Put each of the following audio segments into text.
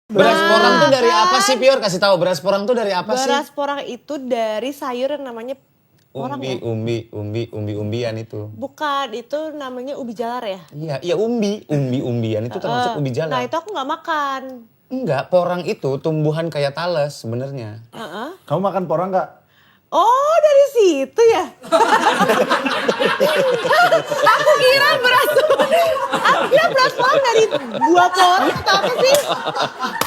Beras porang tuh dari apa sih, Pior? Kasih tahu, beras porang tuh dari apa sih? Beras porang itu dari sayur yang namanya porang ya? Umbi-umbian itu. Bukan, itu namanya ubi jalar ya? Iya, umbi-umbian itu termasuk ubi jalar. Nah itu aku nggak makan. Enggak, porang itu tumbuhan kayak tales sebenarnya. Kamu makan porang nggak? Oh dari situ ya? Aku kira beras porang dari buah porang atau apa sih?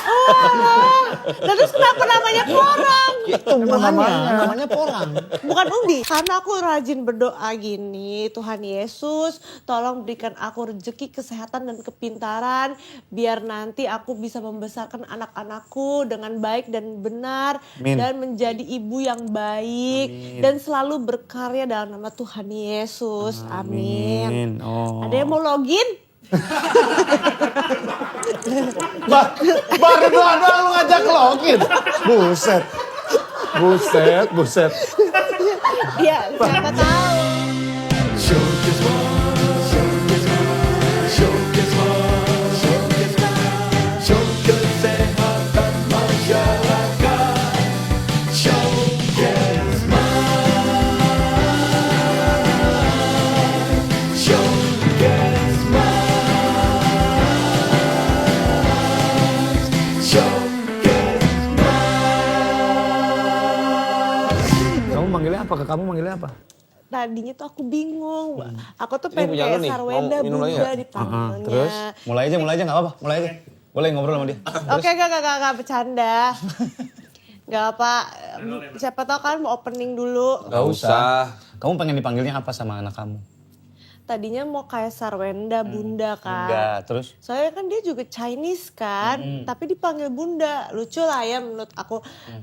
Oh, nah, terus kenapa namanya porang? Namanya porang. Bukan umbi. Karena aku rajin berdoa gini, Tuhan Yesus tolong berikan aku rezeki, kesehatan dan kepintaran. Biar nanti aku bisa membesarkan anak-anakku dengan baik dan benar. Amin. Dan menjadi ibu yang baik. Dan selalu berkarya dalam nama Tuhan Yesus. Amin. Oh. Ada yang mau login? Baru doang lu ngajak login. Buset. Ya, siapa tahu. Kamu manggilnya apa? Tadinya tuh aku bingung. Aku tuh Ini pengen punya lu kayak nih, Sarwenda mau minum lagi Bunda nggak? dipanggilnya. Terus? Mulai aja gak apa-apa, mulai aja. Boleh ngobrol sama dia. Oke, gak bercanda. Gak apa, siapa tahu kan mau opening dulu. Gak usah. Kamu pengen dipanggilnya apa sama anak kamu? Tadinya mau kayak Sarwenda Bunda kan. Enggak, terus? Soalnya kan dia juga Chinese kan, tapi dipanggil Bunda. Lucu lah ya menurut aku.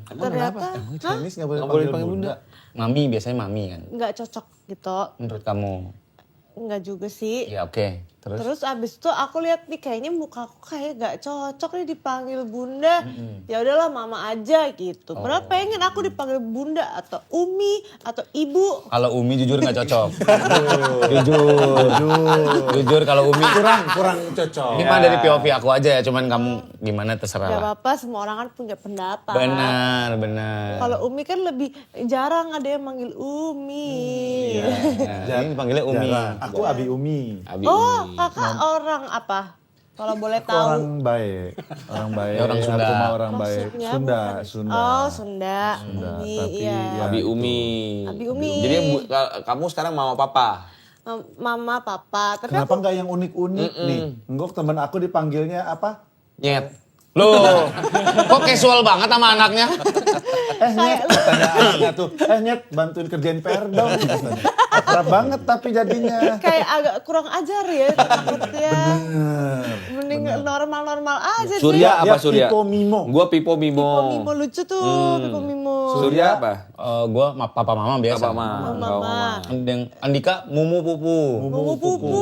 Ternyata, Chinese nggak boleh Nggak boleh dipanggil dipanggil bunda. Mami, biasanya mami kan. nggak cocok gitu. Menurut kamu? Nggak juga sih. Ya oke. Terus? Terus abis itu aku lihat nih kayaknya muka aku kayak gak cocok nih dipanggil Bunda. Ya udahlah Mama aja gitu. Padahal pengen aku dipanggil Bunda atau Umi atau Ibu. Kalau Umi jujur gak cocok. Jujur kalau Umi. Kurang cocok. Ini mah dari POV aku aja ya, cuman kamu gimana terserah Gak lah. apa-apa, semua orang kan punya pendapat. Benar. Kalau Umi kan lebih jarang ada yang manggil Umi. Nah, ini panggilnya Umi. Jarang. Aku Abi Umi. Abi Oh, Umi. kakak orang apa? Kalau boleh Aku tahu. orang baik. Orang baik. Ya, orang Sunda. Aku mah orang baik. Maksudnya Sunda. Oh, Sunda. Umi, Tapi iya. ya, Abi Umi. Abi Umi. Jadi kamu sekarang mama papa? Mama, papa. Tapi Kenapa nggak yang unik-unik nih? Enggak, temen aku dipanggilnya apa? Nyet. Loh, kok casual banget sama anaknya? Nyet, katanya anaknya tuh. Nyet, bantuin kerjain PR dong. Katanya. Akrab banget tapi jadinya. kayak agak kurang ajar ya takutnya. Mending normal-normal aja deh. Surya apa Dia Surya? Pipo Mimo. Gua Pipo Mimo. Mimo lucu tuh, Pipo Mimo. Surya apa? Gua papa mama biasa. Papa mama. Mama. Andika Mumu Pupu. Mumu pupu.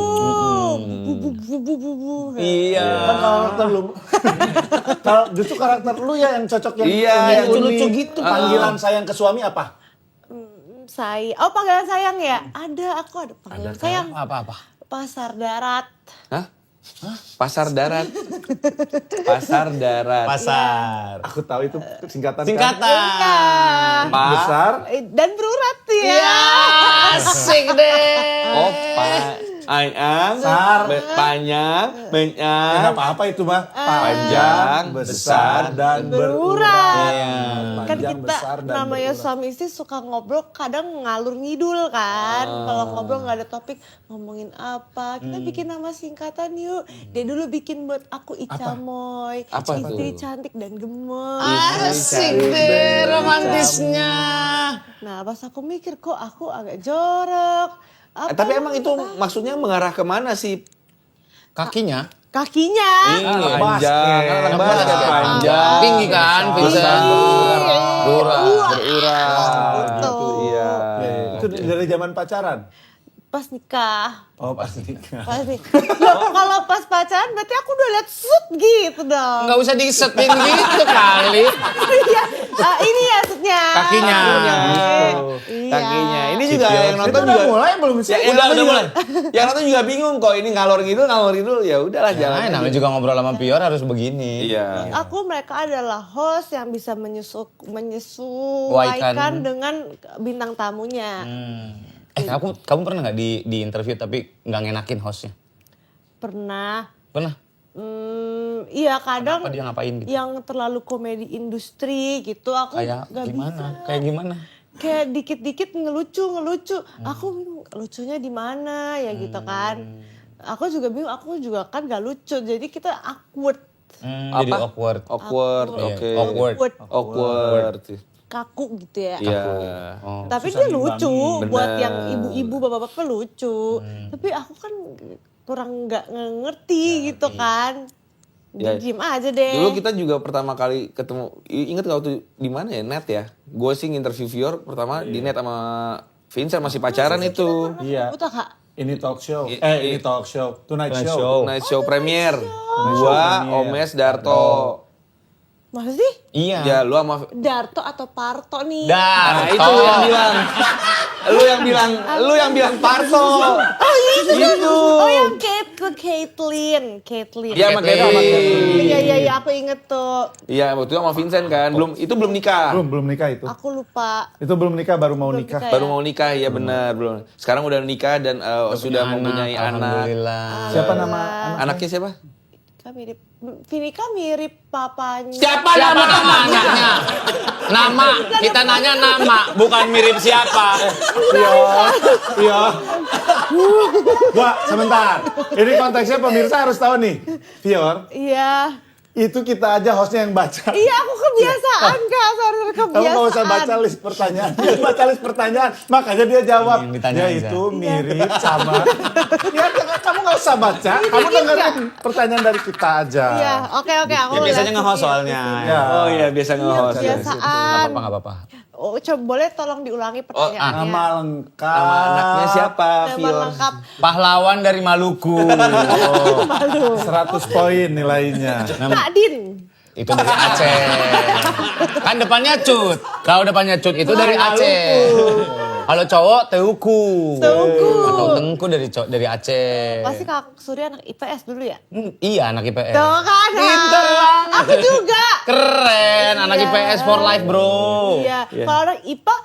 Bubu. Iya. Kan karakter lu. Kalau justru karakter lu ya yang cocok yang Iya, yang lucu unik. gitu. Panggilan sayang ke suami apa? Oh panggilan sayang ya? Ada, aku ada panggilan sayang. Apa? Pasar darat. Hah? Pasar darat. Pasar darat. Pasar. Aku tahu itu singkatan. Kan? Singkatan. Besar. Dan berurat ya. Iya, asik deh. Oh, ayang, Besar. panjang, Ya, menyang. nggak apa-apa itu mah. Panjang, besar, dan berurat. Iya. Kan Panjang, kita besar, dan namanya berurat. suami istri suka ngobrol kadang ngalur ngidul kan. Kalau ngobrol nggak ada topik ngomongin apa. Kita bikin nama singkatan yuk. Dia dulu bikin buat aku Icamoy. Apa Istri tuh? cantik dan gemoy. Asik deh romantisnya. Nah pas aku mikir kok aku agak jorok. Apa Tapi emang itu apa? maksudnya mengarah kemana sih? Kakinya Kakinya. Panjang, basket. kan orang Yang basket. basket. Panjang. Tinggi kan, Besar, Vincent. berurat. Wah. Berurat. Gitu. Iya. Itu dari zaman pacaran. Pas nikah. Oh pasti nikah. Pasti. Loh, kalau pas pacaran berarti aku udah liat shoot gitu dong. nggak usah disetin gitu kali. Iya, Ini ya maksudnya. Kakinya. Iya. Kakinya. Ini juga yang Itu nonton udah juga. mulai belum sih? Ya, Udah nonton juga- mulai. Yang nonton juga bingung kok ini ngalor ngidul ya udahlah jalan. Ya, namanya juga ngobrol sama Pior harus begini. Iya. Mereka adalah host yang bisa menyesuaikan dengan bintang tamunya. Kamu pernah nggak di interview tapi nggak ngenakin hostnya? Pernah. Pernah? Iya kadang Kenapa dia ngapain gitu? yang terlalu komedi industri gitu aku Kayak nggak gimana? bisa. Kayak gimana? Kayak dikit-dikit ngelucu. Aku bingung lucunya di mana ya gitu kan. Aku juga bingung, aku juga kan gak lucu. Jadi kita awkward, Jadi awkward. Awkward, Iya, oke. awkward. kaku gitu ya. Iya. Oh. Tapi dia lucu buat Bener. yang ibu-ibu bapak-bapak lucu. Tapi aku kan kurang nggak ngerti gitu kan. Ya. Diem aja deh. Dulu kita juga pertama kali ketemu, inget gak waktu di mana ya, net ya? Gue sih interview viewer pertama di net sama Vincent masih pacaran itu. Iya. Betul Kak? Ini talk show. I- Ini talk show. Tonight Tonight show. Show. Night show premier. Gua, Omes, Darto. Masa sih? Iya. Ya lu sama Darto atau Parto nih? Nah, itu lu yang bilang. Lu yang bilang Parto. Itu. Oh yang Caitlyn. Iya sama Kevin. Iya aku inget tuh. Iya, waktu itu sama Vincent kan. Belum nikah. Belum nikah itu. Aku lupa. Itu belum nikah, baru mau Belum nikah. nikah. Baru mau nikah, ya benar, belum. Sekarang udah nikah dan sudah mempunyai anak. Alhamdulillah. Siapa nama Anaknya siapa? Vinika mirip papanya. Siapa namanya? Nama. Kita nanya nama, bukan mirip siapa. Iya. Wah, sebentar. Ini konteksnya pemirsa harus tahu nih. Fior, Iya. itu kita aja hostnya yang baca. Iya aku kebiasaan Kak, sorry Kamu kebiasaan. gak usah baca list pertanyaan. Dia baca list pertanyaan, makanya dia jawab. Yang ditanya Ya aja. itu mirip sama. Ya kamu gak usah baca, kamu dengerin pertanyaan dari kita aja. Iya, oke aku Ya, biasanya lihat nge-host sih. soalnya. Ya. Oh iya, biasa nge-host. Kebiasaan. Nggak apa-apa. Oh, coba boleh tolong diulangi pertanyaannya. Nama lengkap. Nama anaknya siapa, Nama Fior? lengkap. Pahlawan dari Maluku. 100 poin nilainya. Kak Din. Itu dari Aceh. Kan depannya Cut. Kalau depannya Cut itu dari Aceh. Kalau cowok Teuku. Atau Tengku dari Aceh. Pasti Kak Surya anak IPS dulu ya? Iya, anak IPS. Tuh kan. Pinter banget. Aku juga. Keren, anak Iya. IPS for life, bro. Iya. Kalau anak IPA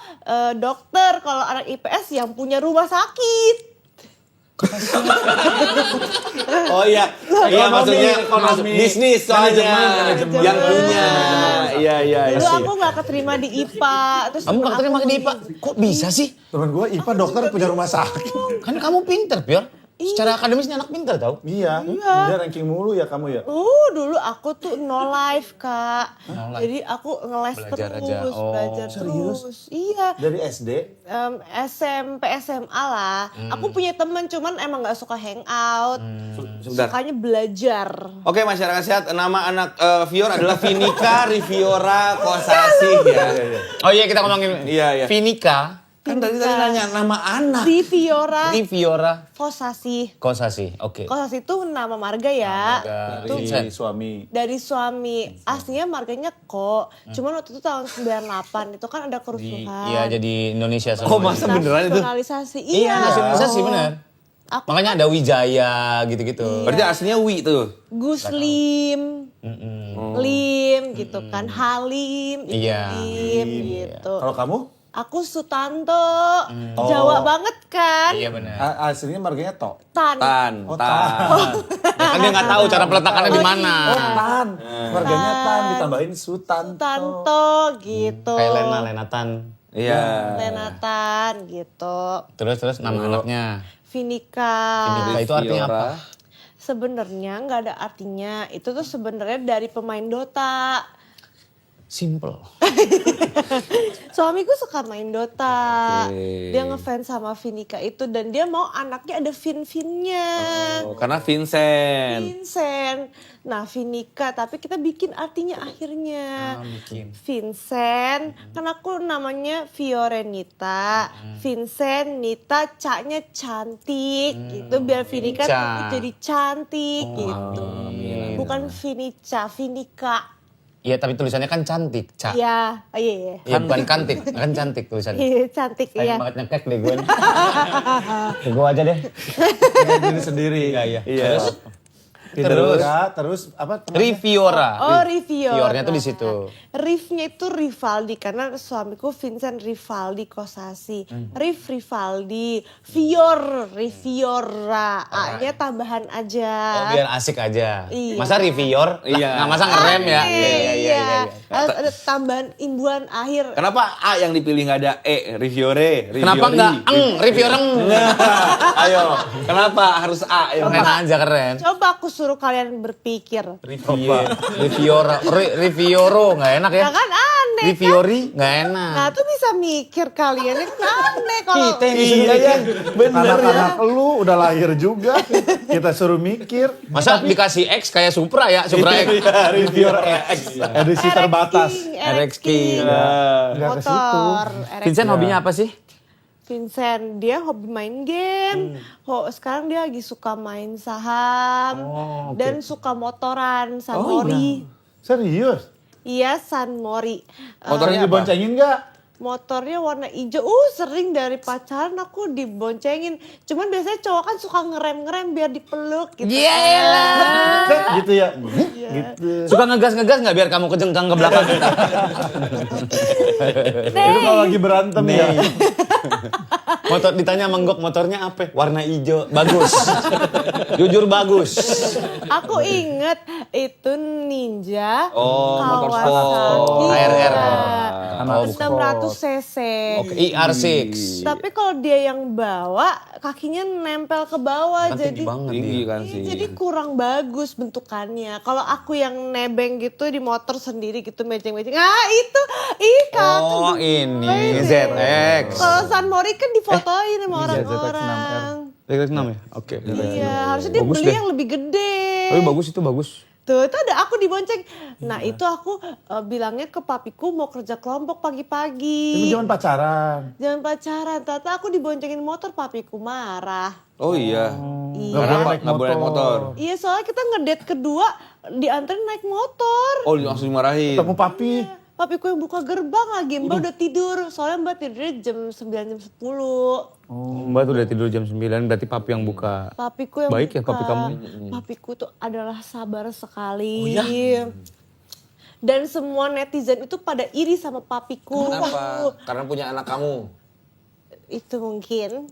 dokter, kalau anak IPS yang punya rumah sakit. Oh iya, maksudnya ekonomi. bisnis soalnya Manajemen. yang punya. Iya. Dulu aku gak keterima di IPA. Terus Kamu gak terima ke DIPA? Kok bisa sih? Temen gue IPA dokter punya rumah sakit. Kan kamu pinter, Pior. Secara akademisnya anak pinter tau. Iya, dia ranking mulu ya kamu ya. Dulu aku tuh no life Kak. No life. Jadi aku ngeles Belajar terus, aja. Oh, belajar serius? terus. Iya. Dari SD. SMP, SMA lah. Aku punya temen cuman emang gak suka hangout. Sebentar. Sukanya belajar. Oke, masyarakat sehat. Nama anak Fior adalah Vinika Riviora Kosasih ya. Oh iya, kita ngomongin Iya. Vinika. Kan tadi nanya nama anak. Riviora Riviora Kosasih. Kosasih. Oke. Kosasih itu nama marga ya. Itu Dari suami. dari suami. Aslinya marganya kok. Cuman waktu itu tahun 98 itu kan ada kerusuhan. Iya, jadi Indonesia semua. Oh, masa beneran itu? Nasionalisasi. Iya, Iya. nasionalisasi bener. Aku Makanya ada Wijaya gitu-gitu. Berarti aslinya Wi tuh. Guslim. Lim gitu kan. Halim. Iya. Lim gitu. Kalau kamu? Aku Sutanto. Jawa banget kan. Iya bener. Aslinya marganya Tok. Tan. Tan. Kan dia nggak tahu cara peletakannya di mana. Tan. Marganya Tan ditambahin Sutanto. Sutanto gitu. Kayak Lenatan. Iya. Lenatan gitu. Terus nama anaknya. Vinika. Vinika itu artinya apa? Sebenarnya nggak ada artinya. Itu tuh sebenarnya dari pemain Dota. Simple. Suamiku suka main Dota. Oke. Dia ngefans sama Vinika itu dan dia mau anaknya ada Vin-Vinnya. Oh, karena Vincent. Vincent. Nah, Vinika tapi kita bikin artinya akhirnya. Bikin. Vincent, kan aku namanya Fiorenita. Vincent, Nita, Ca-nya cantik gitu biar Vinika Vinica. jadi cantik gitu. Bukan Vinica, Vinika. Iya, tapi tulisannya kan cantik, Ca. Iya, iya. Iya, bukan kantik, kan cantik tulisannya. Iya, cantik Sayang ya. banget nyekek deh gue nih. Ke gue aja deh. Diri sendiri. Iya. Terus apa? temannya? Riviora. Oh, Riviora. Riviornya tuh di situ. Rifnya itu Rivaldi karena suamiku Vincent Rivaldi Kosasi. Rif Rivaldi, Riviora. A-nya tambahan Oh, aja. biar asik aja. Iya. Masa Rivior? Iya. Nggak masa ngerem ya? Iya. Ada tambahan imbuhan akhir. Kenapa A yang dipilih nggak ada E? Riviore. Kenapa nggak Rivioreng? Ayo, kenapa harus A yang Keren aja keren. Coba aku suruh kalian berpikir. Riviora, Rivioro nggak enak ya? Ya kan aneh Riviori nggak enak. Nah tuh bisa mikir kalian ini kan aneh kalau Iya ya, anak-anak lu udah lahir juga, kita suruh mikir. Masa dikasih X kayak Supra ya? Supra X. Reviewer X, edisi terbatas. RX King. Nggak ke situ. motor. Vincent hobinya apa sih? Vincent dia hobi main game. Sekarang dia lagi suka main saham dan suka motoran San Mori. Serius? Iya San Mori. Motornya diboncengin nggak? Motornya warna hijau. Sering dari pacaran aku diboncengin. Cuman biasanya cowok kan suka ngerem-ngerem biar dipeluk gitu. Gitu ya? Gitu. Suka ngegas-ngegas nggak biar kamu kejengkang ke belakang? Itu kalau lagi berantem ya. Motor ditanya menggok motornya apa? Warna hijau. Bagus. Jujur bagus. Aku inget itu Ninja motor Kawasaki ARR. ya. 600 cc. Oke, IR6. Tapi kalau dia yang bawa kakinya nempel ke bawah Kan tinggi jadi banget tinggi dia. kan Iya, sih. jadi kurang bagus bentukannya. Kalau aku yang nebeng gitu di motor sendiri gitu mejeng-mejeng. Itu kakak. Oh, ini ZX. Kalau San Mori kan difotoin sama ZX6R. orang-orang. ZX6 ya? Oke. Iya, harusnya dia Bagus beli deh. yang lebih gede. Tapi bagus itu bagus. Tuh, itu ada aku dibonceng. Nah, itu aku bilangnya ke papiku mau kerja kelompok Itu pagi-pagi. zaman pacaran. Jangan pacaran. Ternyata aku diboncengin motor, papiku marah. Oh iya. Iya. Kenapa nggak boleh naik motor? Iya, soalnya kita ngedate kedua dianterin naik motor. Oh langsung dimarahin. Ketemu papi. Papiku yang buka gerbang lagi, Mbak udah tidur. Soalnya Mbak tidurnya jam 9, jam 10. Mbak tuh udah tidur jam 9, berarti papi yang buka. Papiku yang Baik buka. ya papi kamu. Papiku tuh adalah sabar sekali. Dan semua netizen itu pada iri sama papiku. Kenapa? Karena punya anak kamu. Itu mungkin.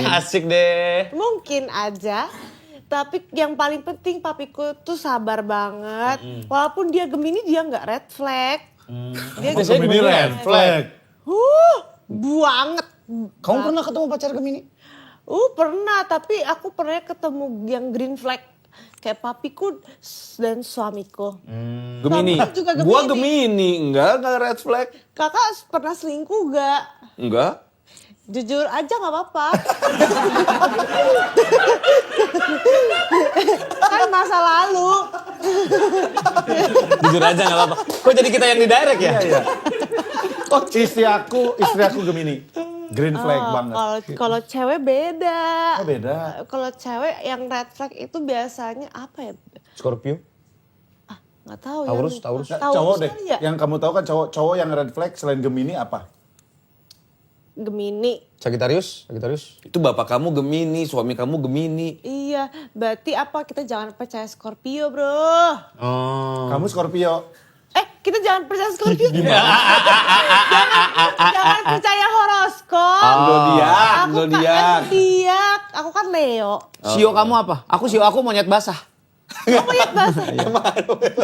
Asik deh. Mungkin aja. Tapi yang paling penting papiku tuh sabar banget. Walaupun dia Gemini dia nggak red flag. Dia Biasanya Gemini Gemini red flag. banget. Kamu pernah ketemu pacar Gemini? Pernah, tapi aku pernah ketemu yang green flag. Kayak papiku dan suamiku. Gemini. Kamu juga Gemini. Gua Gemini. Enggak red flag. Kakak pernah selingkuh gak? Enggak. Jujur aja gak apa-apa. Kan masa lalu. Jujur aja gak apa-apa. Kok jadi kita yang di direct ya? Iya. Oh, istri aku Gemini. Green flag banget. Kalau cewek beda. Oh, beda. Kalau cewek yang red flag itu biasanya apa ya? Scorpio? Nggak tahu Taurus, ya. Taurus. Cowok deh. kali ya? Yang kamu tahu kan cowok yang red flag selain Gemini apa? Gemini. Sagittarius? Itu bapak kamu Gemini, suami kamu Gemini. Iya, berarti apa kita jangan percaya Scorpio, bro. Oh. Kamu Scorpio. Kita jangan percaya Scorpio. jangan percaya horoskop. Zodiak, Aku kan zodiak. zodiak. Aku kan Leo. Sio kamu apa? Sio aku monyet basah. Monyet basah.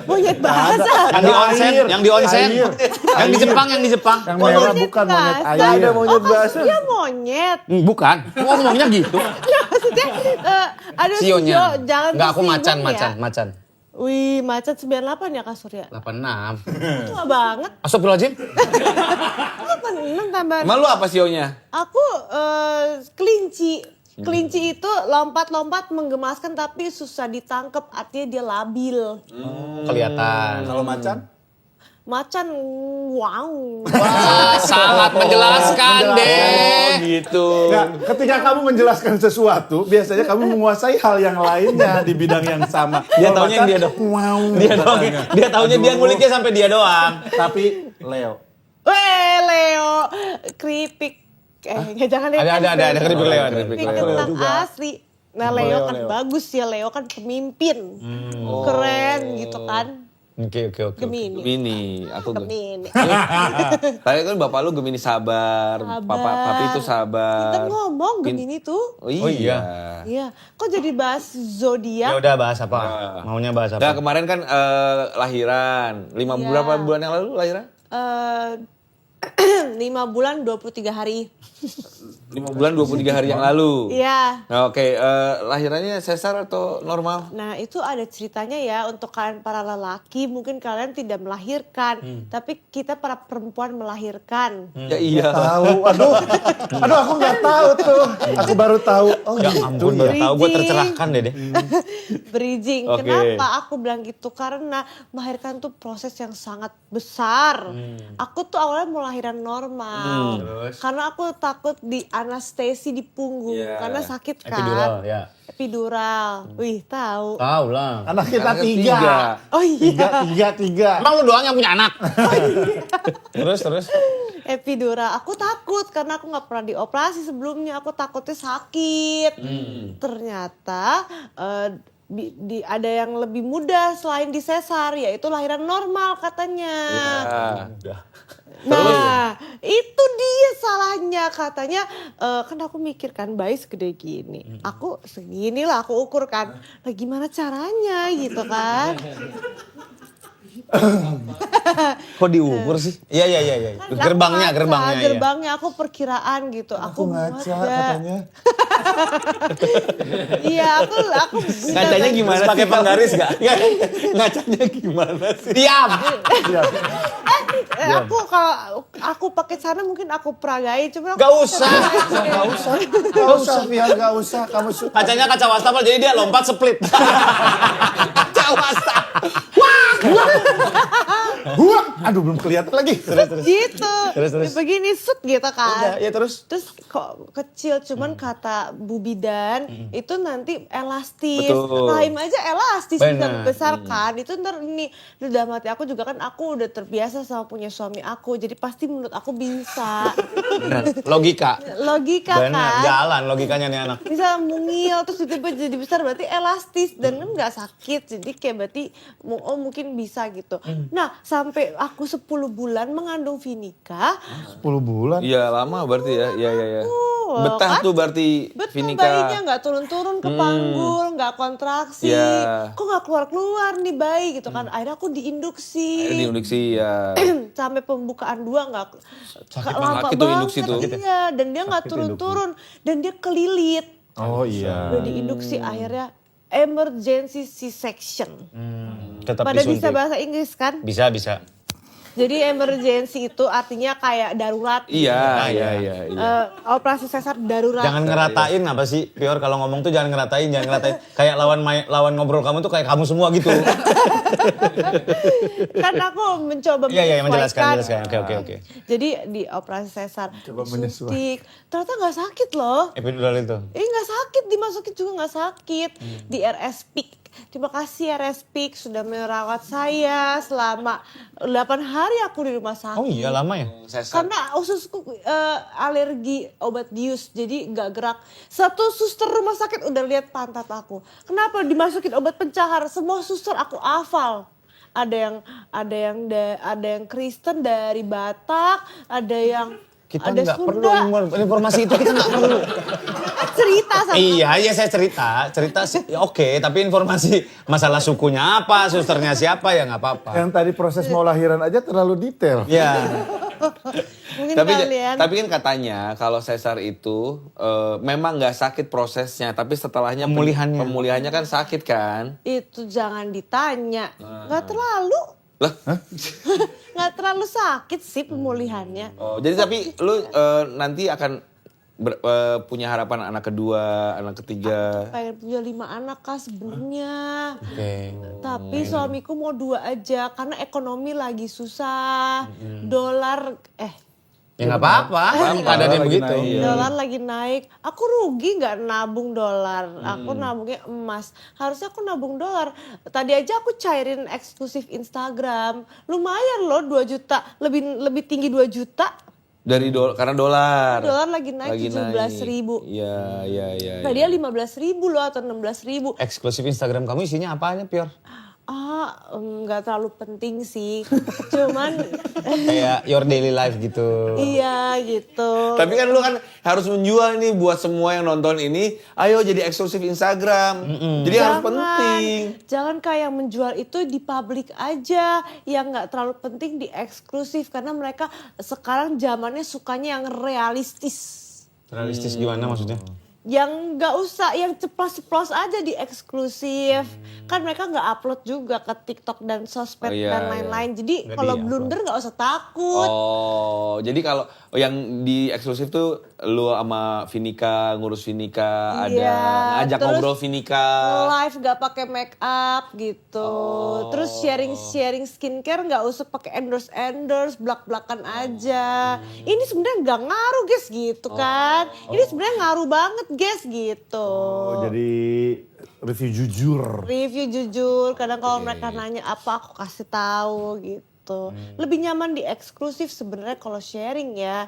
Monyet basah. Yang di onsen, Air. yang di onsen. Air. Yang di Jepang, yang di Jepang. Yang merah bukan monyet air. Ada monyet Oh, basah. dia monyet. Bukan. Kok ngomongnya gitu? Nah, maksudnya ada Sionya. Sio, jangan Enggak, aku tersinggung macan. ya. Wih, macan 98 ya Kak Surya? 86. Tua banget. Astagfirullahaladzim. 86 tambah. Emang lu apa sionya? Aku kelinci. Kelinci itu lompat-lompat menggemaskan tapi susah ditangkap, artinya dia labil. Kelihatan. Kalau macan? Macan wow. Wah, sangat menjelaskan deh. Gitu. Nah, ketika kamu menjelaskan sesuatu, biasanya kamu menguasai hal yang lainnya di bidang yang sama. Dia Kalau taunya macan, dia dong. Wow. Dia doang. Dia taunya dia nguliknya sampai dia doang. Tapi Leo. Leo, keripik. Jangan ya. Ada keripik Leo. Keripik Leo kentang juga. asli. Nah Leo kan Leo. bagus ya, Leo kan pemimpin. Keren gitu kan. Oke. Gemini. Gemini, aku Gemini. Tadi kan bapak lu Gemini sabar, papi itu sabar. Kita ngomong Gemini tuh. Oh iya. Oh iya. Iya, kok jadi bahas Ya zodiak? udah bahas apa? Maunya bahas Nah apa? kemarin kan lahiran, Iya. berapa bulan yang lalu lahiran? Eh, 5 bulan 23 hari. 5 bulan 23 hari yang lalu. Iya. Nah, oke, lahirannya sesar atau normal? Nah itu ada ceritanya ya untuk kalian para lelaki mungkin kalian tidak melahirkan. Tapi kita para perempuan melahirkan. Ya iya. Tahu, aduh aku nggak tahu tuh. Aku baru tahu. Oh Ya gitu ampun, ya. baru tahu gue tercerahkan deh. Bridging. Oke. Kenapa aku bilang gitu? Karena melahirkan tuh proses yang sangat besar. Aku tuh awalnya mau lahiran normal. Terus? Karena aku takut di anestesi di punggung. Iya. Karena sakit kan. Epidural, ya. Epidural. Wih tahu. Tahu lah. Anak kita Anak tiga. Oh iya. Tiga. Emang lu doang yang punya anak? Terus? Epidural. Aku takut karena aku nggak pernah dioperasi sebelumnya. Aku takutnya sakit. Ternyata ada yang lebih mudah selain di sesar, yaitu lahiran normal katanya. Ya. Nah, itu dia salahnya katanya. Kan aku mikir kan bayi segede gini. Aku segini lah aku ukur kan. Nah, gimana caranya gitu kan? Kok diukur sih? Iya. Gerbangnya. Iya. Gerbangnya aku perkiraan gitu. Aku ngaca muda. katanya. Iya, aku Ngacanya gimana Pakai sih? penggaris gak? Ngacanya gimana sih? Diam! Iya. aku kalau aku pakai sana mungkin aku peragai cuma Gak usah. Gak usah, Fian, gak usah. Kamu suka. Kacanya kaca wastafel jadi dia lompat split. Kaca wastafel. Buang. Aduh belum kelihatan lagi. gitu. Terus. Begini set gitu kan. Udah, ya terus? Terus kok kecil cuman kata Bu Bidan itu nanti elastis. Betul. Rahim aja elastis bisa Benar. dibesarkan. Itu ntar ini udah mati aku juga kan aku udah terbiasa sama punya suami aku. Jadi pasti menurut aku bisa. Logika. Logika Benar, kan. jalan logikanya nih anak. Bisa mungil terus tiba-tiba jadi besar berarti elastis dan kan nggak sakit jadi kayak berarti mungkin bisa gitu. Nah sampai aku 10 bulan mengandung Vinika 10 bulan. Iya lama berarti ya. Iya. Betah kan? tuh berarti betul Vinika. bayinya nggak turun-turun ke panggul nggak kontraksi Iya. kok nggak keluar-keluar nih bayi gitu kan akhirnya aku diinduksi Diinduksi ya. sampai pembukaan 2 nggak lama Sakit tuh induksi tuh. iya dan dia nggak turun-turun dan dia kelilit. Oh iya. Udah diinduksi akhirnya emergency C-section. Tetap Pada bisa disuntik. bahasa Inggris kan? Bisa. Jadi emergency itu artinya kayak darurat. Iya. Operasi sesar darurat. Jangan ngeratain apa sih, Pior kalau ngomong tuh jangan ngeratain. Kayak lawan ngobrol kamu tuh kayak kamu semua gitu. Kan aku mencoba Iya, menyesuaikan. menjelaskan. Oke. Jadi di operasi sesar Coba disuntik. Ternyata nggak sakit loh. Epidural itu. Nggak sakit, dimasukin juga nggak sakit. Di RS Peak. Terima kasih RS Peak sudah merawat saya selama 8 hari aku di rumah sakit. Oh iya lama ya? Karena ususku alergi obat bius, jadi nggak gerak. Satu suster rumah sakit udah lihat pantat aku. Kenapa dimasukin obat pencahar? Semua suster aku hafal. Ada yang Kristen dari Batak, ada yang Kita ada nggak perlu Sunda. informasi itu, kita nggak perlu. Cerita sama Iya saya cerita sih oke, tapi informasi masalah sukunya apa, susternya siapa ya nggak apa-apa. Yang tadi proses mau lahiran aja terlalu detail. Ya, mungkin Tapi kalian. tapi kan katanya kalau sesar itu memang nggak sakit prosesnya, tapi setelahnya pemulihannya kan sakit kan? Itu jangan ditanya, nggak terlalu. Lah? Nggak terlalu sakit sih pemulihannya. Oh, jadi tapi lu nanti akan punya harapan anak kedua, anak ketiga? Pengen punya 5 anak Kak sebenarnya. Oke. Tapi suamiku mau 2 aja karena ekonomi lagi susah. Dolar Ya nggak apa-apa, ada yang Lagi begitu. naik. dolar lagi naik. Aku rugi nggak nabung dolar. Aku nabungnya emas. Harusnya aku nabung dolar. Tadi aja aku cairin eksklusif Instagram. Lumayan loh 2 juta. Lebih tinggi 2 juta. Karena dolar. Dolar lagi naik 17.000. Iya. Nah dia 15.000 loh atau 16.000. Eksklusif Instagram kamu isinya apanya, Pior? Nggak terlalu penting sih. Cuman Kayak your daily life gitu. iya gitu. Tapi kan lu kan harus menjual nih buat semua yang nonton ini. Ayo jadi eksklusif Instagram. Jadi harus penting. Jangan kayak yang menjual itu di publik aja. Yang nggak terlalu penting di eksklusif. Karena mereka sekarang zamannya sukanya yang realistis. Realistis gimana maksudnya? Yang nggak usah, yang ceplos-ceplos aja di eksklusif. Kan mereka nggak upload juga ke TikTok dan sosmed Oh, iya, dan lain-lain. Jadi Nggak kalau di-upload. blunder nggak usah takut. Oh, jadi kalau yang di eksklusif tuh lu sama Vinika, ngurus Vinika, ada Iya, ngajak terus ngobrol Vinika. Live gak pakai make up gitu. Terus sharing skincare nggak usah pakai endorse belak-belakan aja. Ini sebenarnya nggak ngaruh guys gitu kan. Ini sebenarnya ngaruh banget guys gitu. Oh, jadi review jujur. Review jujur. Kadang kalau mereka nanya apa aku kasih tahu gitu. Lebih nyaman di eksklusif sebenarnya kalau sharing ya.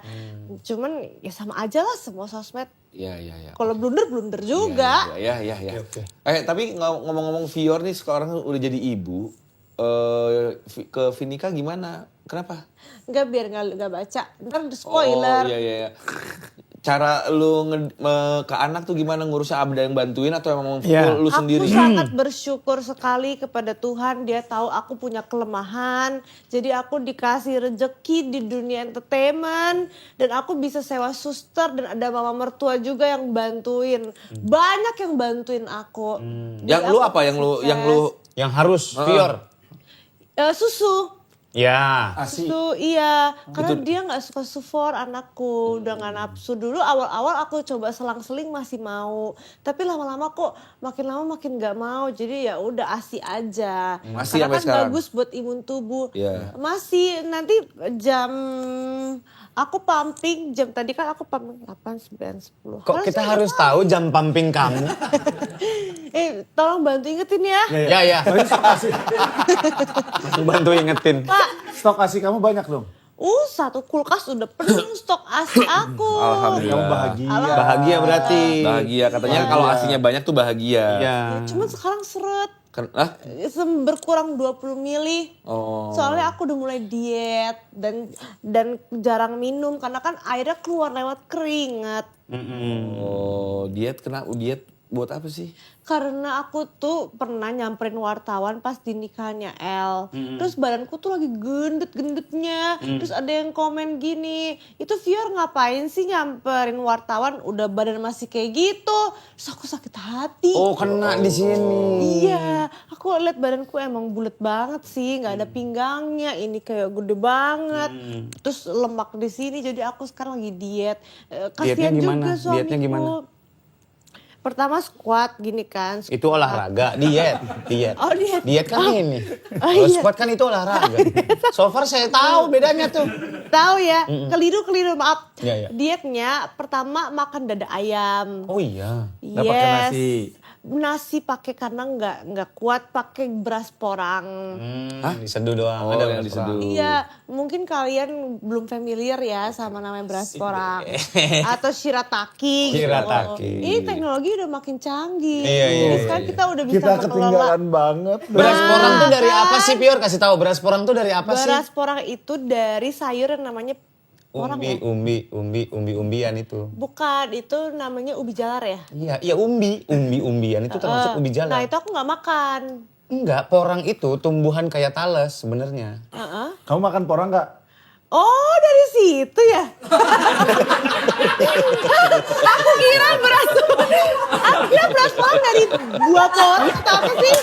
Cuman ya sama aja lah semua sosmed. Iya. Kalau blunder juga. Iya. Oke. Tapi ngomong-ngomong Vior nih sekarang udah jadi ibu. Ke Vinika gimana? Kenapa? Enggak biar nggak baca. Ntar ada spoiler. Oh iya. Cara lu ke anak tuh gimana ngurusnya? Ada yang bantuin atau emang Iya. full lu sendiri? Aku sangat bersyukur sekali kepada Tuhan. Dia tahu aku punya kelemahan. Jadi aku dikasih rejeki di dunia entertainment. Dan aku bisa sewa suster dan ada mama mertua juga yang bantuin. Banyak yang bantuin aku. Jadi Yang lu aku apa? sukses. Yang harus, Pior. Susu. Ya. Susu iya. Karena dia gak suka sufor anakku. Udah gak nafsu. Dulu awal-awal aku coba selang-seling masih mau. Tapi lama-lama kok makin lama makin gak mau. Jadi ya udah ASI aja. Masih Karena sampai kan sekarang? bagus buat imun tubuh. Iya. Masih nanti jam aku pumping jam tadi kan aku pumping 8, 9, 10. Kok kita harus tahu jam pumping kamu? Tolong bantu ingetin ya. Ya. Tapi stok ASI, Aku bantu ingetin. stok ASI kamu banyak dong. Satu kulkas udah penuh stok ASI aku. Alhamdulillah. Kamu bahagia. Bahagia berarti. Bahagia. Katanya kalau aslinya banyak tuh bahagia. Iya. Cuman sekarang seret. Berkurang 20 mili. Oh. Soalnya aku udah mulai diet dan jarang minum karena kan airnya keluar lewat keringat. Oh, diet diet buat apa sih? Karena aku tuh pernah nyamperin wartawan pas di nikahnya El. Terus badanku tuh lagi gendut-gendutnya. Terus ada yang komen gini, itu Vior ngapain sih nyamperin wartawan udah badan masih kayak gitu. Terus aku sakit hati. Oh, kena di sini. Iya, aku lihat badanku emang bulat banget sih, nggak ada pinggangnya. Ini kayak gede banget. Terus lemak di sini, jadi aku sekarang lagi diet. Kasihan Dietnya gimana? juga suamiku. Dietnya gimana? Pertama squat gini kan. Itu olahraga, diet. Oh, diet. Diet kan ini. Oh, Kalau iya. squat kan itu olahraga. So far saya tahu bedanya tuh. Tahu ya, keliru maaf. Iya. Dietnya pertama makan dada ayam. Oh iya. Nggak pakai nasi. Nasi pakai karena nggak kuat pakai beras porang. Diseduh doang. Oh, Ada yang beras diseduh. porang. Iya, mungkin kalian belum familiar ya sama namanya beras porang atau shirataki. Shirataki. Gitu. Ini teknologi udah makin canggih. Iya. Jadi sekarang kita udah bisa Kita mengelola ketinggalan banget. Beras porang tuh dari kan? apa sih, Pior? Kasih tahu beras porang tuh dari apa sih? beras porang itu dari sayur yang namanya porang ya? Umbi-umbian itu. Bukan, itu namanya ubi jalar ya. Iya umbi-umbian itu termasuk ubi jalar. Nah itu aku nggak makan. Enggak, porang itu tumbuhan kayak talas sebenarnya. Kamu makan porang nggak? Oh dari situ ya? Aku kira beras porang dari buah porang atau apa sih?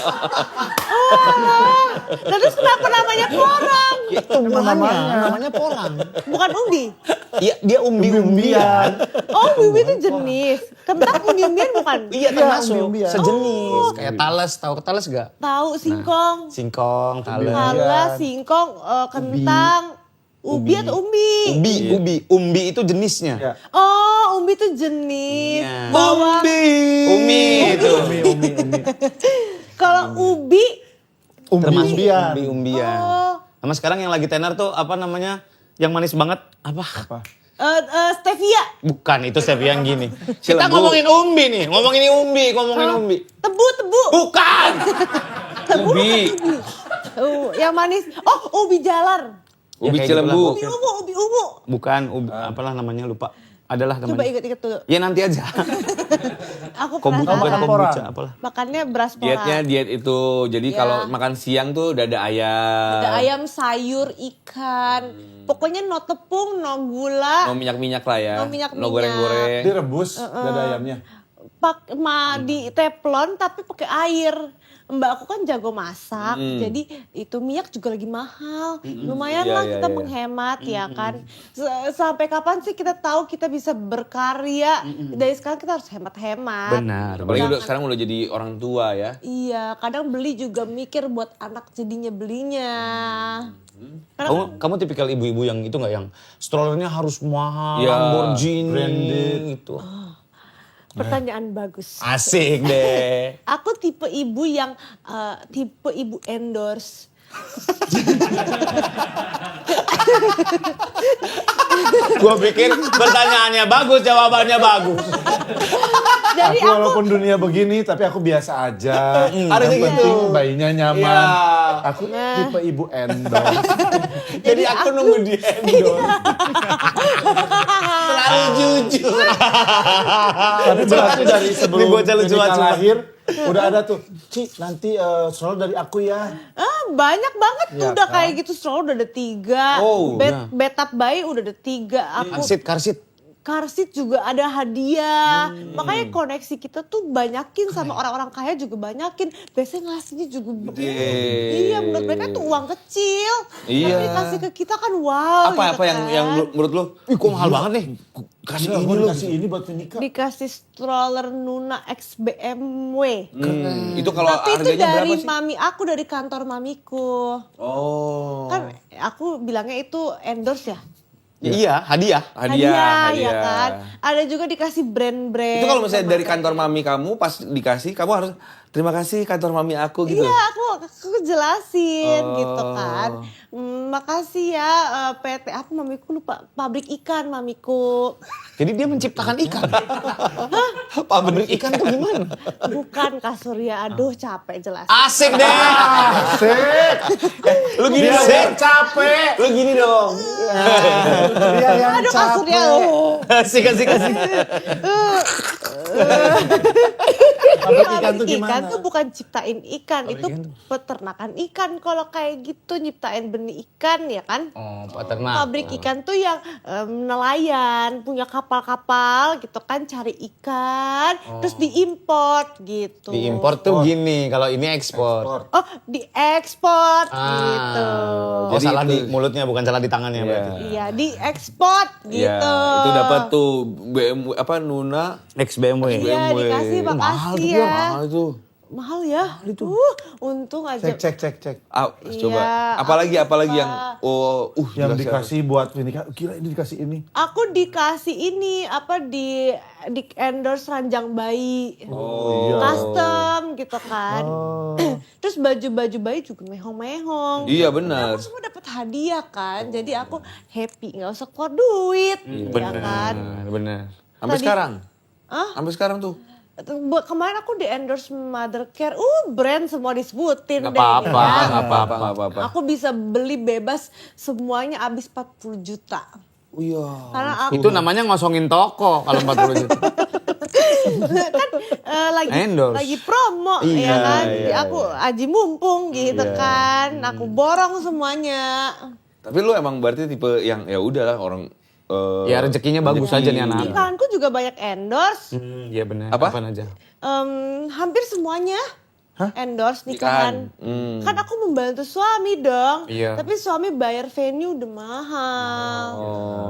Oh Nah, terus kenapa namanya porong? Itu namanya polang. Bukan umbi. Iya, dia umbi-umbian. Oh, umbi itu jenis. Kentang umbi-umbian bukan? Iya, termasuk umbi-umbian. sejenis. Kayak talas, tahu talas gak? Tahu singkong. Singkong, talas. Talas, singkong, kentang, ubi atau umbi? Umbi itu jenisnya. Ya. Oh, umbi itu jenis. Iya. Bawang. Umi itu. Umi. Kalau ubi, Termasuk Umbi-umbian. umbi-umbian. oh, Sama sekarang yang lagi tenar tuh apa namanya? Yang manis banget. Apa? stevia. Bukan, itu stevia yang gini. Kita Cilembu. ngomongin umbi nih. Ngomongin umbi. Tebu. Bukan. Ubi. Yang manis. Oh, ubi jalar. Ubi kayak Cilembu. Ubi ungu. Bukan, apalah namanya lupa. Adalah Coba namanya. ingat-ingat dulu. Ya nanti aja. Aku Kombucha, penasaran. makan kombucha, apalah. Makannya beras porang. Dietnya diet itu. Jadi Ya. kalau makan siang tuh dada ayam. Ada ayam, sayur, ikan. Pokoknya no tepung, no gula. No minyak-minyak lah ya. No minyak-minyak. No goreng-goreng. Direbus dada ayamnya. Di teflon tapi pakai air. Mbak aku kan jago masak, jadi itu minyak juga lagi mahal. Lumayan Iya, lah iya, kita iya. menghemat ya kan. Sampai kapan sih kita tahu kita bisa berkarya? Dari sekarang kita harus hemat-hemat. Benar. Apalagi udah, sekarang udah jadi orang tua ya. Iya, kadang beli juga mikir buat anak jadinya belinya. Kamu tipikal ibu-ibu yang itu nggak, yang strollernya harus mahal, Ya, Lamborghini branded. gitu. Pertanyaan bagus. Asik deh. Aku tipe ibu yang tipe ibu endorse. Gua pikir pertanyaannya bagus, jawabannya bagus. Jadi Aku walaupun dunia begini, tapi aku biasa aja. Harusnya Yang gitu. penting bayinya nyaman. Iya. Aku tipe ibu endorse. Jadi aku nunggu di endorse. Terlalu jujur. Tapi berarti dari sebelum Ini bocah lucu Veronica banget. lahir, udah ada tuh, Ci nanti stroller dari aku ya. banyak banget Iya udah kan? kayak gitu, stroller udah ada 3. Oh, iya. Bathtub bayi udah ada 3. Aku Karsit. car seat juga ada hadiah. Makanya koneksi kita tuh banyakin sama orang-orang kaya juga banyakin. Biasanya ngasihnya juga iya, menurut mereka tuh uang kecil. Iya. Tapi dikasih ke kita kan wow. Apa gitu yang kan. menurut lu? Ih, kok mahal banget nih? Kasih ini lu. Kasih ini buat Veronica. Dikasih stroller Nuna X BMW. Itu kalau Tapi itu harganya dari berapa sih? mami aku, dari kantor mamiku. Oh. Kan aku bilangnya itu endorse ya. Iya, hadiah. Hadiah. ya kan. Ada juga dikasih brand-brand. Itu kalau misalnya dari kantor mami kamu pas dikasih, kamu harus terima kasih kantor mami aku gitu. Iya, aku jelasin gitu kan. Makasih ya PT apa mamiku lupa, pabrik ikan mamiku. Jadi dia menciptakan ikan. Pabrik ikan tuh gimana? Bukan Kak Surya, aduh capek jelasin. Asik deh. Asik. Lu gini Dia dong. yang capek. Lu gini dong. Dia yang Aduh Kak Surya. Asik. Pabrik ikan tuh Pabrik gimana? ikan tuh bukan ciptain ikan, itu peternakan ikan. Kalau kayak gitu nyiptain benih ikan ya kan. Oh, peternak. Pabrik ikan tuh yang nelayan, punya kapal-kapal gitu kan, cari ikan, terus diimport gitu. Diimpor tuh gini, kalau ini ekspor. Oh, diekspor gitu. Oh, Jadi salah itu- di mulutnya, bukan salah di tangannya berarti. Iya, diekspor Iya, gitu. itu dapat tuh BMW apa Nuna Ex BMW. Iya, dikasih, Mahal tuh, makasih Pior. ya. mahal itu. Mahal ya? Untung aja. Cek. Ah, Iya, coba. Apalagi aku yang Yang dikasih buat Veronica. Gila ini dikasih ini. Aku dikasih ini apa di endorse ranjang bayi. Oh, Custom gitu kan. Terus baju-baju bayi juga mehong-mehong. Iya benar. Aku semua dapat hadiah kan. Jadi aku happy, nggak usah keluar duit. Ya kan. Bener. Sampai Tadi- sekarang. Hah? Sampai sekarang tuh. Kemarin aku di endorse Mother Care. Brand semua disebutin Gak deh. apa-apa, ya. gak apa-apa. Nggak apa-apa. Aku bisa beli bebas semuanya habis 40 juta. Oh iya. Karena aku Itu namanya ngosongin toko kalau 40 juta. kan Endorse. lagi promo Iya, ya kan. iya, Jadi aku aji mumpung gitu kan. Aku borong semuanya. Tapi lu emang berarti tipe yang ya udahlah orang Ya rezekinya bagus aja nih anak-anak. Ikanku juga banyak endorse. Iya bener. Apa? Apaan aja? Hampir semuanya. endorse nikahan. Kan aku membantu suami dong. Iya. Tapi suami bayar venue udah mahal.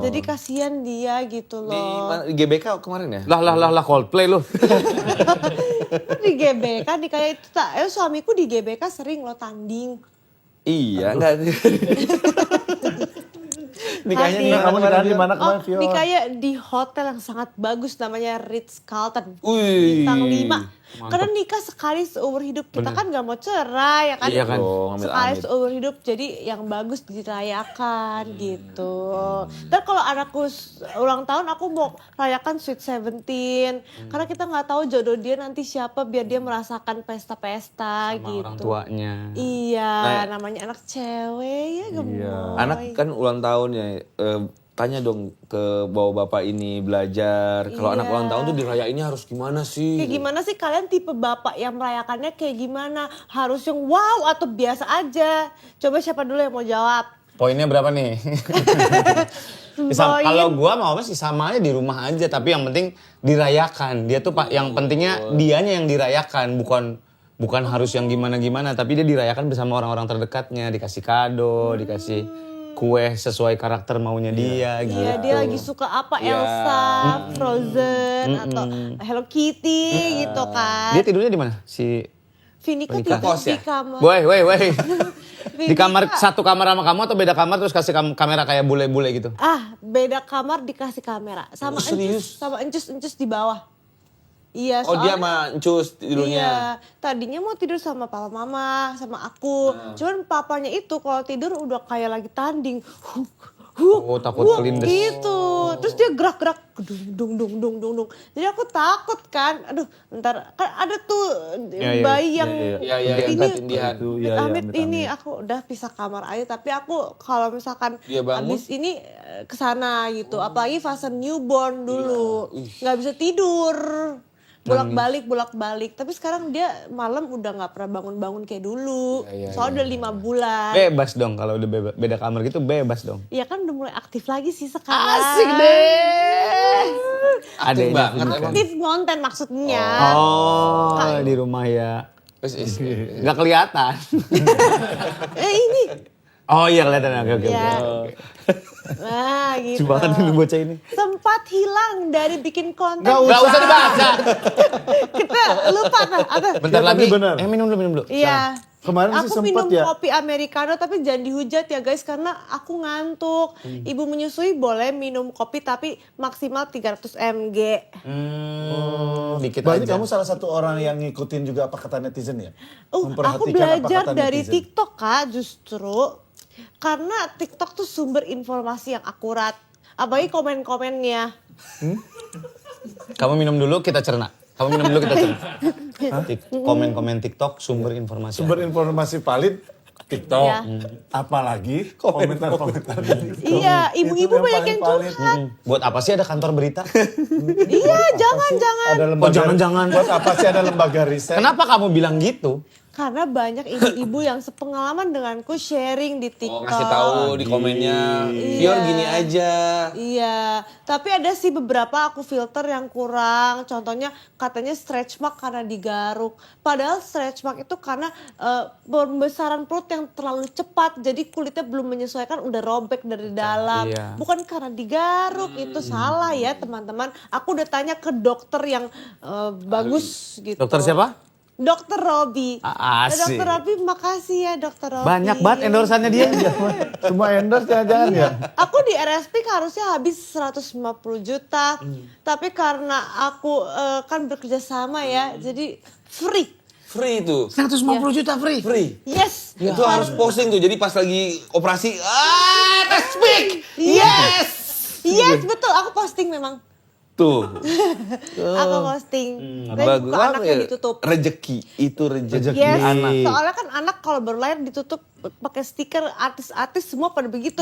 Jadi kasihan dia gitu Di loh. mana? Di GBK kemarin ya? Lah Coldplay lu. Di GBK nikahnya itu suamiku di GBK sering lo tanding. Iya, enggak. Nikahnya Hadir. di Kamu nikahan di mana Oh, kemarin, Vio? nikahnya di hotel yang sangat bagus namanya Ritz Carlton. Wih. Bintang 5. Karena nikah sekali seumur hidup. Kita kan gak mau cerai ya kan. Iya kan. Oh, Sekali amit-amit. seumur hidup. Jadi yang bagus dirayakan gitu. Ntar kalau anakku ulang tahun aku mau rayakan Sweet 17. Karena kita gak tahu jodoh dia nanti siapa biar dia merasakan pesta-pesta Sama gitu. orang tuanya. Iya, Nah, namanya anak cewek ya gemoy. Anak kan ulang tahunnya. Tanya dong ke bapak ini belajar. Kalau anak Iya. ulang tahun tuh dirayainnya harus gimana sih? Kayak gimana sih kalian tipe bapak yang merayakannya kayak gimana? Harus yang wow atau biasa aja? Coba siapa dulu yang mau jawab? Poinnya berapa nih? Poin. Kalau gua mau apa sih sama aja di rumah aja, tapi yang penting dirayakan. Dia tuh Pak, yang pentingnya dianya yang dirayakan, bukan harus yang gimana-gimana, tapi dia dirayakan bersama orang-orang terdekatnya, dikasih kado, dikasih kue sesuai karakter maunya dia gitu. Iya, dia lagi suka apa? Elsa, Frozen, atau Hello Kitty gitu kan. Dia tidurnya di mana? Si Vinika Di tidur kos di ya? kamar. Woi. Di kamar Vinika. satu kamar sama kamu atau beda kamar terus kasih kamera kayak bule-bule gitu? Beda kamar dikasih kamera. Sama encus di bawah. Iya, Oh dia soalnya- sama Encus tidurnya. Iya, tadinya mau tidur sama papa mama, sama aku. Cuman papanya itu kalau tidur udah kayak lagi tanding. Oh, takut kelindes. Gitu. Terus dia gerak-gerak dung dung. Jadi aku takut kan. Aduh, ntar kan ada tuh Iya, bayi yang Iya, ini tindihan. Itu, iya, amit amit-amit. ini aku udah pisah kamar aja, tapi aku kalau misalkan Dia bangun? abis ini kesana gitu. Apalagi fase newborn dulu. Nggak bisa tidur. Bolak-balik. Tapi sekarang dia malam udah nggak pernah bangun-bangun kayak dulu. Soalnya udah 5 bulan. Bebas dong kalau udah beda kamar gitu bebas dong. Iya kan udah mulai aktif lagi sih sekarang. Asik deh. Ada yang banget emang. Aktif konten maksudnya. Oh, di rumah ya. Nggak kelihatan. Ini. Oh iya kelihatan. Oke. Ya. Nah gitu. Coba kan ini bocah ini. Sempat hilang dari bikin konten. Nggak usah dibaca. Kita lupa kan. Bentar Ya, tapi lagi. benar. Minum dulu. Iya. Kemarin sih Aku sempat minum ya. kopi americano tapi jangan dihujat ya guys karena aku ngantuk. Ibu menyusui boleh minum kopi tapi maksimal 300 mg. Dikit Berarti aja. kamu salah satu orang yang ngikutin juga apa kata netizen ya? Aku Memperhatikan apa belajar kata dari netizen. TikTok Kak justru. Karena TikTok tuh sumber informasi yang akurat. Apalagi komen-komennya. Kamu minum dulu kita cerna. Kamu minum dulu kita cerna. Komen-komen TikTok sumber informasi. Sumber informasi valid TikTok. Iya. Apalagi komentar-komentar di TikTok. Iya, ibu-ibu Itu yang banyak yang paling valid. curhat. Buat apa sih ada kantor berita? Iya, jangan. Ada lembaga, jangan-jangan. Buat apa sih ada lembaga riset? Kenapa kamu bilang gitu? Karena banyak ibu-ibu yang sepengalaman denganku sharing di TikTok. Oh ngasih tahu di komennya. Fior gini aja. Iya, tapi ada sih beberapa aku filter yang kurang. Contohnya katanya stretch mark karena digaruk. Padahal stretch mark itu karena pembesaran perut yang terlalu cepat. Jadi kulitnya belum menyesuaikan udah robek dari dalam. Iya. Bukan karena digaruk, itu salah ya teman-teman. Aku udah tanya ke dokter yang bagus gitu. Dokter siapa? Dokter Robi. Asik. Dokter Robi makasih ya Dokter Robi. Banyak banget endorsannya dia. Semua endorse jangan-jangan ya? Aku di RSP harusnya habis 150 juta. Tapi karena aku kan bekerja sama ya, jadi free. Free itu. 150 juta free. Free. Yes. Itu harus posting tuh. Jadi pas lagi operasi, speak. Yes. Yes, betul. Aku posting memang. Tuh. Aku posting. Dan Bagus. buka anaknya ya? ditutup. Rezeki. Itu rezeki Yes. anak. Soalnya kan anak kalau baru lahir ditutup pakai stiker artis-artis semua pada begitu.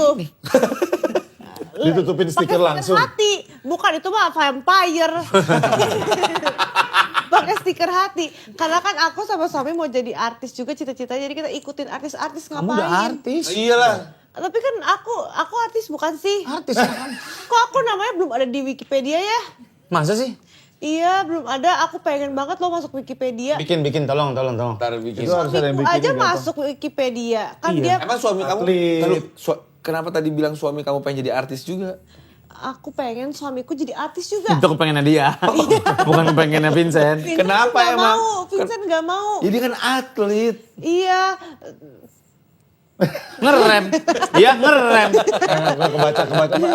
Ditutupin stiker Pakai langsung. hati. Bukan itu mah vampire. Pakai stiker hati. Karena kan aku sama suami mau jadi artis juga cita-citanya. Jadi kita ikutin artis-artis Kamu ngapain. udah artis. Iyalah. Tapi kan aku artis bukan sih? Artis kan? Kok aku namanya belum ada di Wikipedia ya? Masa sih? Iya, belum ada. Aku pengen banget loh masuk Wikipedia. Bikin, tolong. Ntar bikin. Itu harus ada yang Suamiku bikin. aja masuk Wikipedia. Kan dia, Emang suami kamu, Atlet. kenapa tadi bilang suami kamu pengen jadi artis juga? aku pengen suamiku jadi artis juga. Itu kepengennya dia. Bukan kepengennya Vincent. Vincent Kenapa nggak emang? Mau. Vincent gak mau. Jadi kan atlet. Iya, Ngerem. Iya, ngerem. Kebaca.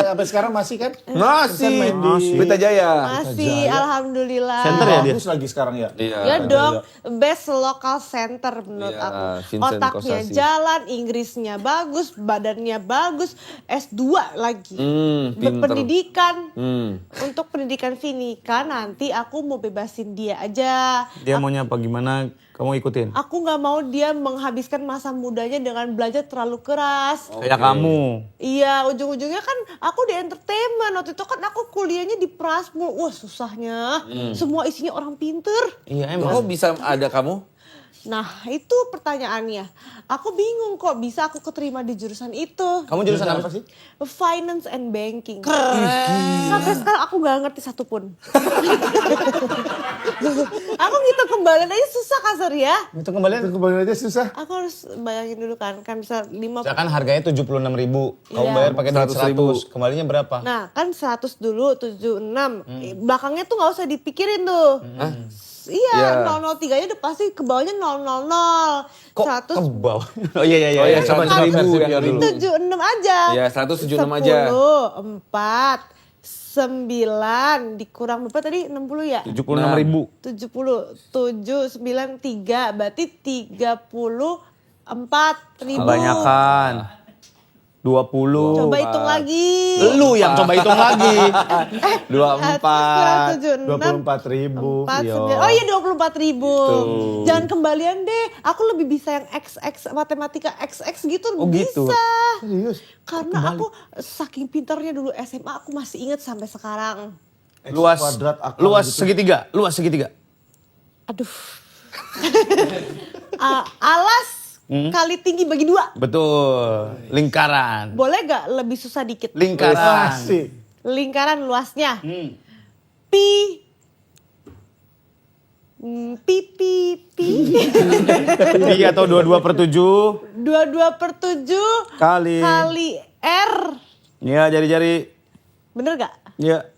Sampai sekarang masih kan? Masih. Main di- Pelita Jaya. masih alhamdulillah. Center ya dia? Bagus lagi sekarang ya. Iya. Ya dong, best local center menurut Iya, aku. Vincent Otaknya Kostasi. jalan, Inggrisnya bagus, badannya bagus, S2 lagi. Pinter. Berpendidikan. Hmm. Untuk pendidikan Finika nanti aku mau bebasin dia aja. Dia maunya apa gimana? Kamu ikutin. Aku nggak mau dia menghabiskan masa mudanya dengan belajar terlalu keras. Kayak kamu. Iya, ujung-ujungnya kan aku di entertainment. Waktu itu kan aku kuliahnya di Prasmul. Wah, susahnya. Semua isinya orang pinter. Iya Kok bisa ada kamu? Nah, itu pertanyaannya. Aku bingung kok bisa aku keterima di jurusan itu. Kamu jurusan apa sih? Finance and banking. Sampai sekarang aku gak ngerti satupun. Aku ngitung kembalian aja susah kasar ya. Itu kembalian. Itu kembali aja susah. Aku harus bayangin dulu kan bisa 5. Misalkan harganya 76.000. Kamu Iya. bayar pakai duit 100.000. 100. Kembalinya berapa? Nah, kan 100 dulu, 76. Belakangnya tuh gak usah dipikirin tuh. Iya, Iya. 003-nya udah pasti ke bawahnya 000. Kok 100 ke bawah? Oh iya. Oh iya, Coba coba versi 1.000 biar yang dulu. dulu. 76 aja. Iya, 176 aja. 10, 4, 9 dikurang berapa tadi? 60 ya? 76.000. 70, 7, 9, 3. Berarti 34 ribu. Kebanyakan. 20. Coba hitung lagi. Lu yang coba hitung lagi. 24. 24.000. 4, Yo. 9. Oh iya 24.000. Jangan kembalian deh. Aku lebih bisa yang XX, matematika XX gitu Oh, gitu. bisa. Serius? Karena aku saking pintarnya dulu SMA aku masih inget sampai sekarang. Luas. Kuadrat, akar Luas gitu. segitiga. Luas segitiga. Aduh. Alas kali tinggi bagi 2. Betul. Lingkaran. Boleh gak lebih susah dikit? Lingkaran. Asik. Lingkaran luasnya. Pi. Pi. 3 atau 22/7 22/7 kali. kali R. Iya, jari-jari. Bener gak? Iya.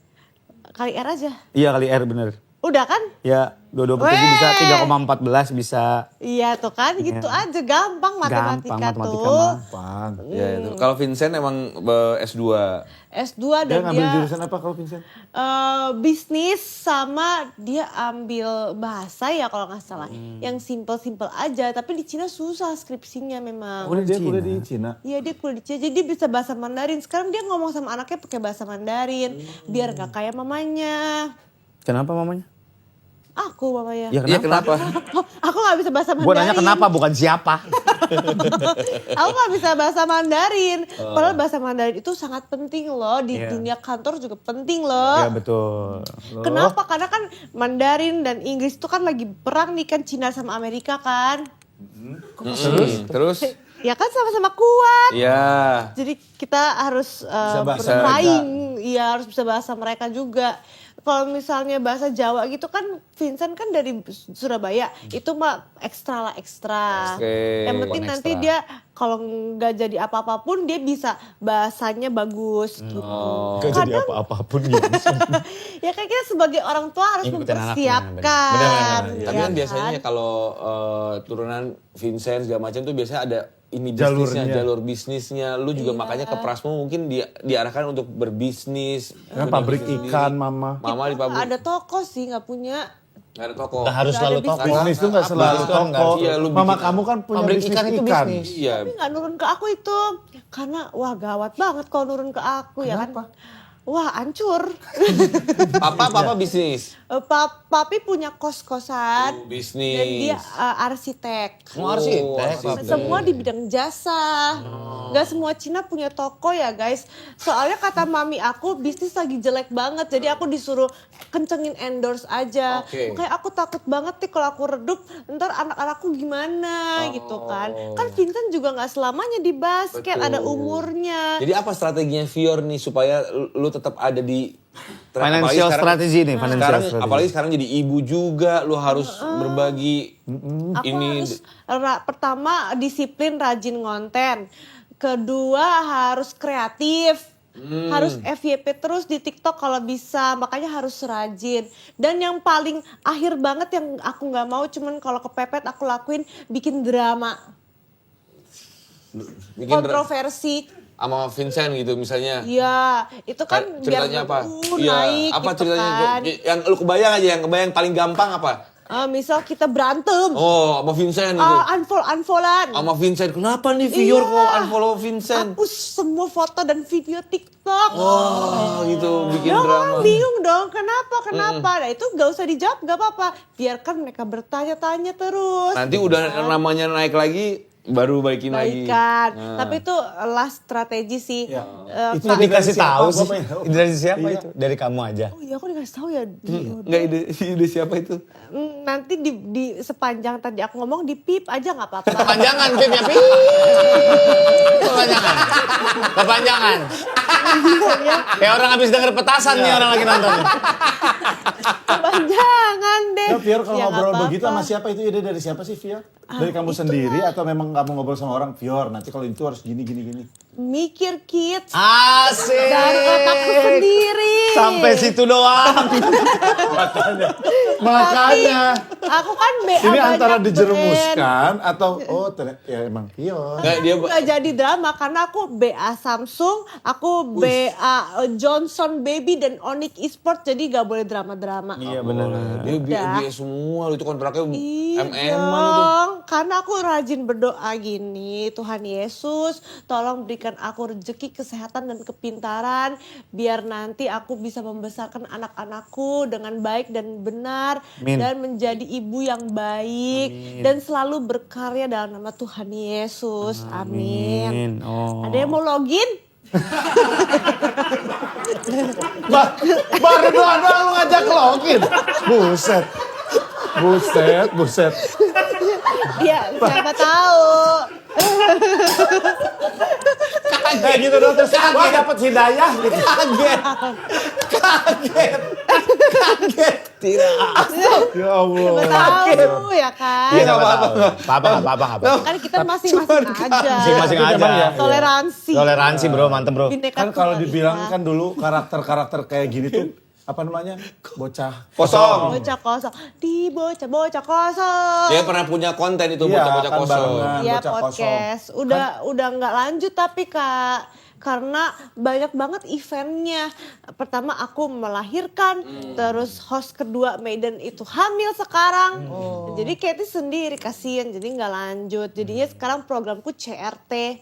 Kali R aja. Iya kali R bener. Udah kan? Ya, 22/7 bisa, 3,14 bisa. Iya tuh kan, gitu aja. Gampang matematika Gampang, matematika tuh. mah. Pan. Ya itu. Kalau Vincent emang S2. S2 Dia dan ngambil dia jurusan apa kalau Vincent? bisnis sama dia ambil bahasa ya kalau nggak salah. Yang simple-simple aja, tapi di Cina susah skripsinya memang. Dia kuliah di Cina. Iya dia kuliah di Cina, jadi dia bisa bahasa Mandarin. Sekarang dia ngomong sama anaknya pakai bahasa Mandarin, biar nggak kayak mamanya. Kenapa mamanya? Aku mamanya. Ya Iya kenapa? kenapa? Aku nggak bisa bahasa Mandarin. Gue nanya kenapa bukan siapa. Aku nggak bisa bahasa Mandarin. Padahal bahasa Mandarin itu sangat penting loh di Iya. dunia kantor juga penting loh. Ya betul. Kenapa? Karena kan Mandarin dan Inggris itu kan lagi perang nih kan Cina sama Amerika kan. Terus? Ya kan sama-sama kuat. Iya. Jadi kita harus bahasa bersaing, iya harus bisa bahasa mereka juga. Kalau misalnya bahasa Jawa gitu kan, Vincent kan dari Surabaya, itu mah ekstra lah ekstra. Oke, Yang penting bukan nanti ekstra. dia kalau nggak jadi apa-apapun dia bisa bahasanya bagus gitu. Gak jadi apa-apapun gitu. Ya kan kita sebagai orang tua harus Ngikutin anaknya, mempersiapkan. bener. ya Tapi kan biasanya kalau turunan Vincent segala macam tuh biasanya ada ini bisnisnya, Jalurnya. jalur bisnisnya. Lu juga makanya ke Prasmo mungkin diarahkan untuk berbisnis. Kan pabrik ikan mama. Mama di pabrik. Ada toko sih nggak punya. Nggak ada toko. Gak harus Nggak selalu ada toko. Bisnis itu nggak selalu Bisnis itu kan nggak toko. harus- Iya, lu Mama bikin- kamu kan punya Pabrik bisnis ikan itu ikan. bisnis. Iya. Tapi nggak nurun ke aku itu. Karena wah gawat banget kalau nurun ke aku ya kan. Wah hancur. Papa bisnis. Papi punya kos-kosan. Bisnis. Dan dia arsitek. Mau arsitek. Semua di bidang jasa. Gak semua Cina punya toko ya guys. Soalnya kata mami aku bisnis lagi jelek banget. Jadi aku disuruh kencengin endorse aja. Oke. Makanya aku takut banget nih kalau aku redup. Ntar anak-anakku gimana gitu kan. Kan Vincent juga gak selamanya di basket. Betul. Ada umurnya. Jadi apa strateginya Fior nih supaya lu tetap ada di Financial strategy nih, financial sekarang, strategy. apalagi sekarang jadi ibu juga, lu harus berbagi Aku ini. harus pertama disiplin rajin konten. Kedua harus kreatif. Harus FYP terus di TikTok kalau bisa, makanya harus rajin. Dan yang paling akhir banget yang aku nggak mau, cuman kalau kepepet aku lakuin, bikin drama. Bikin Kontroversi. sama Vincent gitu misalnya. Iya, itu kan Ceritanya apa? naik apa gitu ceritanya? kan. Yang lu kebayang aja, yang kebayang paling gampang apa? Misal kita berantem, Oh, sama Vincent gitu. unfollow-unfollowan. Sama Vincent, kenapa nih Vior Iya. kok unfollow Vincent? Hapus semua foto dan video TikTok. Oh, gitu bikin Ya drama. orang bingung dong, kenapa? Nah itu gak usah dijawab, gak apa-apa. Biarkan mereka bertanya-tanya terus. Nanti udah namanya naik lagi, baru balikin lagi. Baikan. Nah. Tapi itu last strategi sih. Ya. Itu Itu Kok dikasih Dari siapa? tahu Gua sih? pengen tahu. Dari siapa Iya. itu? Dari kamu aja. Oh iya aku dikasih tahu ya. Enggak ide siapa itu? Nanti di sepanjang tadi aku ngomong di pip aja nggak apa-apa. Kepanjangan, Pip ya, Pip. Kepanjangan. Kepanjangan. Kayak orang habis denger petasan nih orang lagi nonton. Kepanjangan deh. Ya, Vior kalau Ya, nggak ngobrol apa-apa. begitu sama siapa itu ide dari siapa sih, Vior? Dari kamu sendiri atau memang kamu ngobrol sama orang, Vior, nanti kalau itu harus gini. Mikir kids Asik. dari otakku sendiri. Sampai situ doang. Makanya. Aku kan BA Ini banyak antara brand. dijerumuskan atau ternyata ya emang Vior. Enggak dia Nggak jadi drama karena aku BA Samsung, aku BA Johnson Baby dan Onyx Esport, jadi gak boleh drama-drama. Iya benar. dia Udah. biaya semua lu itu kontraknya Iya MM-an itu. dong, karena aku rajin berdoa gini, Tuhan Yesus tolong berikan aku rezeki, kesehatan dan kepintaran, biar nanti aku bisa membesarkan anak-anakku dengan baik dan benar, Amin. dan menjadi ibu yang baik, dan selalu berkarya dalam nama Tuhan Yesus, amin. Oh. Ada yang mau login? Baru doang lu ngajak login. Buset. Ya, siapa tahu. Kayak gitu dong terus wah dapet hidayah gitu. Kaget. Tidak. Ya Allah. Siapa tahu ya kan. Iya nggak apa-apa. Apa-apa. Kan kita masing-masing aja. Masing-masing Tapi aja. memang ya. Toleransi. Toleransi bro, mantep bro. Bineka Kan kalau Tunggal dibilang Ika. kan dulu karakter-karakter kayak gini tuh apa namanya? Bocah Kosong. Bocah kosong. Di bocah kosong. Dia pernah punya konten itu Iya, bocah-bocah kan kosong. barengan. Iya bocah podcast. Udah nggak lanjut tapi Kak. Karena banyak banget eventnya. Pertama aku melahirkan, terus host kedua Maiden itu hamil sekarang. Jadi Katie sendiri kasihan, jadi nggak lanjut. Jadinya sekarang programku CRT,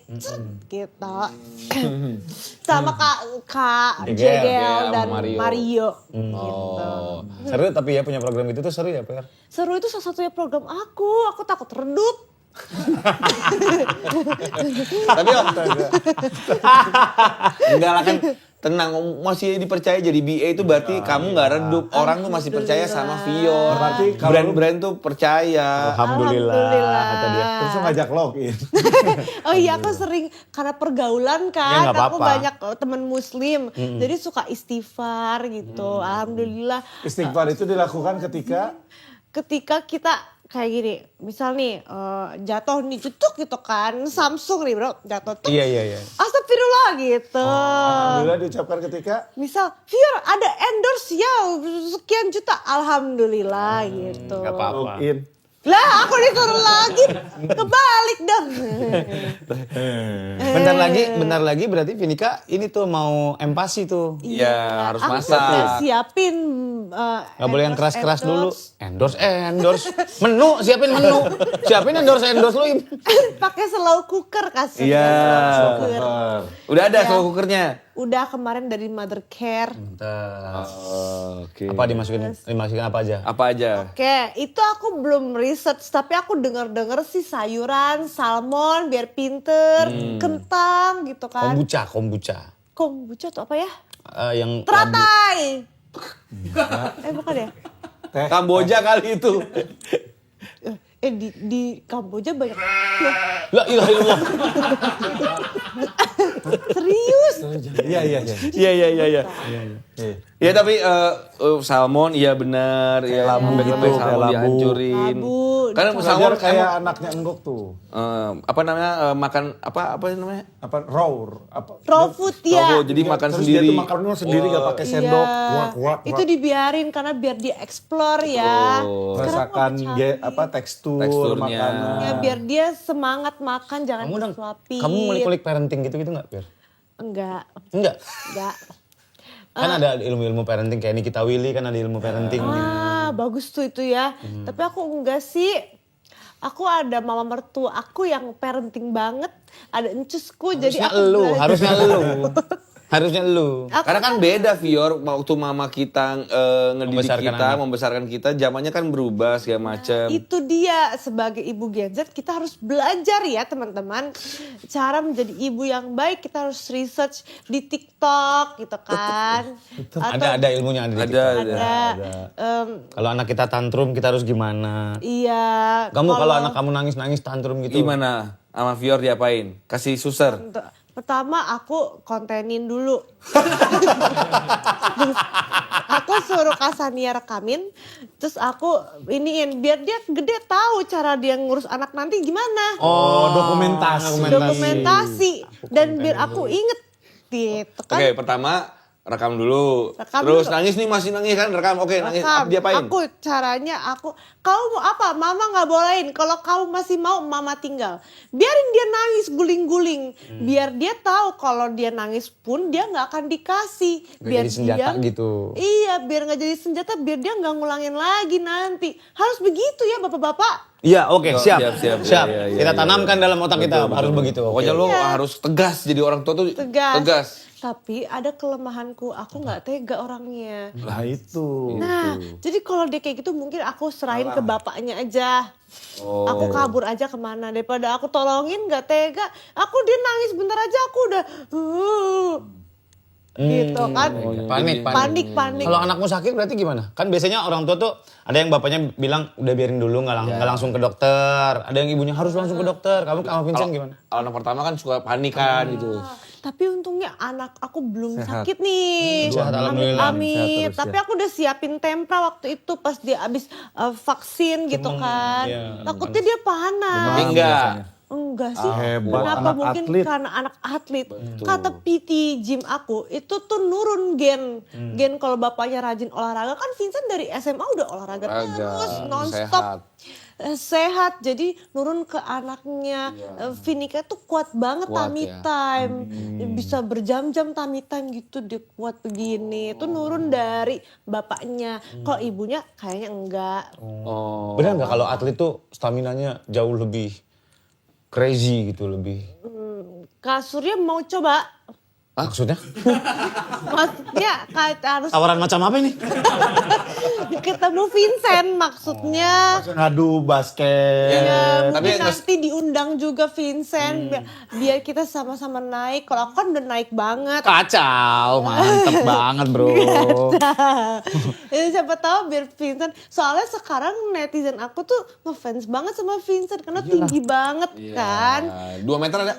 gitu. Sama Kak Jegel, Jegel dan sama Mario. Mario. Gitu. Oh. Seru tapi ya punya program itu tuh seru ya Per. Seru itu salah satunya program aku takut redup. Tapi enggak lah kan tenang masih dipercaya jadi BA itu berarti kamu nggak redup, orang tuh masih percaya sama Vior. Berarti kalau brand-brand tuh percaya. Alhamdulillah kata dia. terus lu ngajak login. Oh iya aku sering karena pergaulan Ya, kan, nggak aku apa-apa. banyak teman muslim, jadi suka istighfar gitu. Alhamdulillah. Istighfar itu dilakukan Ketika kita kayak gini, misal nih jatuh nih cucuk gitu kan, Samsung nih bro jatuh tuh. Iya. Astagfirullah gitu. alhamdulillah diucapkan ketika Misal, Fior ada endorse ya sekian juta, alhamdulillah gitu. Nggak apa-apa. login. Lah aku disuruh lagi, kebalik dong. Bentar lagi berarti Vinika ini tuh mau empasi tuh. Iya, harus Aku masak. udah siapin Gak boleh yang keras-keras dulu. Endorse. Menu, siapin menu. Siapin endorse lu. pakai slow cooker kasih. Iya. Slow cooker. Udah ada Ya. slow cookernya. Udah kemarin dari Mother Care. Oke. Apa dimasukin apa aja? Apa aja? Oke, itu aku belum research tapi aku dengar-dengar sih sayuran, salmon biar pinter, kentang gitu kan. Kombucha. Kombucha tuh apa ya? Yang Teratai. Bukan ya? Kamboja kali itu. Di Kamboja banyak. La ilaha illallah. Serius? Iya. Iya. Ya tapi salmon iya benar ya labu lembek gitu, salmon kayak labu. dihancurin. Labu. Karena Salmon salmon kayak anaknya enggok tuh. apa namanya makan apa namanya? Apa Raw food ya. Tofu, jadi makan terus sendiri. dia tuh makannya sendiri gak pakai sendok. Iya. Wak. Itu dibiarin karena biar dia explore ya. Merasakan tekstur Teksturnya. makanan. Ya biar dia semangat makan, jangan Kamu disuapin. kamu ngulik-ngulik parenting gitu nggak, Pir? Enggak. Enggak. Enggak. Kan ada ilmu-ilmu parenting kayak Nikita Willy kan ada ilmu parenting. Bagus tuh itu ya. Tapi aku enggak sih. Aku ada mama mertua aku yang parenting banget. Ada encusku jadi aku belajar. Harusnya lu. Karena kan beda Vior waktu mama kita ngedidik Membesarkan kita, anak. membesarkan kita, zamannya kan berubah segala macam. Itu dia sebagai ibu Gen Z kita harus belajar ya teman-teman. Cara menjadi ibu yang baik kita harus research di TikTok gitu kan. Ada ilmunya ada. di Ada. TikTok. Kalau anak kita tantrum kita harus gimana? Iya. Kamu kalau anak kamu nangis-nangis tantrum gitu. Gimana? Sama Vior diapain? Kasih suser. Pertama aku kontenin dulu. Aku suruh Kasania rekamin, terus aku iniin biar dia gede tahu cara dia ngurus anak nanti gimana. Dokumentasi. Dan biar aku inget gitu kan. Oke, pertama rekam dulu. Rekam Terus dulu. nangis nih masih nangis kan rekam. Oke, nangis Rekam. diapain? Aku caranya kamu mau apa? Mama nggak bolehin. Kalau kamu masih mau, mama tinggal. Biarin dia nangis guling-guling. Biar dia tahu kalau dia nangis pun dia nggak akan dikasih. Nggak jadi senjata gitu. Iya, biar nggak jadi senjata. Biar dia nggak ngulangin lagi nanti. Harus begitu ya bapak-bapak. Iya, oke, siap. Siap. Iya, Kita tanamkan dalam otak kita harus begitu. Pokoknya lo Iya. harus tegas jadi orang tua tuh tegas. Tapi ada kelemahanku. Aku nggak tega orangnya. Lah itu. Nah, jadi kalau dia kayak gitu mungkin aku serahin ke bapaknya aja. Oh. Aku kabur aja kemana daripada aku tolongin nggak tega. Aku dia nangis bentar aja aku udah gitu kan. Panik. Panik. Kalau anakmu sakit berarti gimana? Kan biasanya orang tua tuh ada yang bapaknya bilang udah biarin dulu nggak langsung ke dokter. Ada yang ibunya harus langsung ke dokter. Kamu sama Vincent gimana? Kalau anak pertama kan suka panik kan gitu. Tapi untungnya anak aku belum sakit nih. Sehat, alhamdulillah. Amin. Sehat terus, Tapi aku udah siapin tempra waktu itu pas dia abis vaksin gitu kan. Takutnya dia panas. Tapi enggak. Enggak sih. Hebat, Kenapa anak mungkin atlet. karena anak atlet. Kata PT gym aku itu tuh nurun gen. Gen kalau bapaknya rajin olahraga kan Vincent dari SMA udah olahraga terus nonstop. Sehat jadi nurun ke anaknya. Vinika tuh kuat banget tummy time. Bisa berjam-jam tummy time gitu dia kuat begini. Itu nurun dari bapaknya. Kalau ibunya kayaknya enggak. Oh. Benar nggak kalau atlet tuh staminanya jauh lebih crazy gitu lebih? Kak Surya mau coba? Maksudnya? Maksudnya harus Tawaran macam apa ini? ketemu Vincent maksudnya. Ngadu basket. Ya, tapi mungkin nanti diundang juga Vincent biar kita sama-sama naik. Kalau aku kan udah naik banget. Kacau, mantep banget bro. Ya, siapa tahu biar Vincent. Soalnya sekarang netizen aku tuh ngefans banget sama Vincent karena tinggi banget kan. 2 meter ada?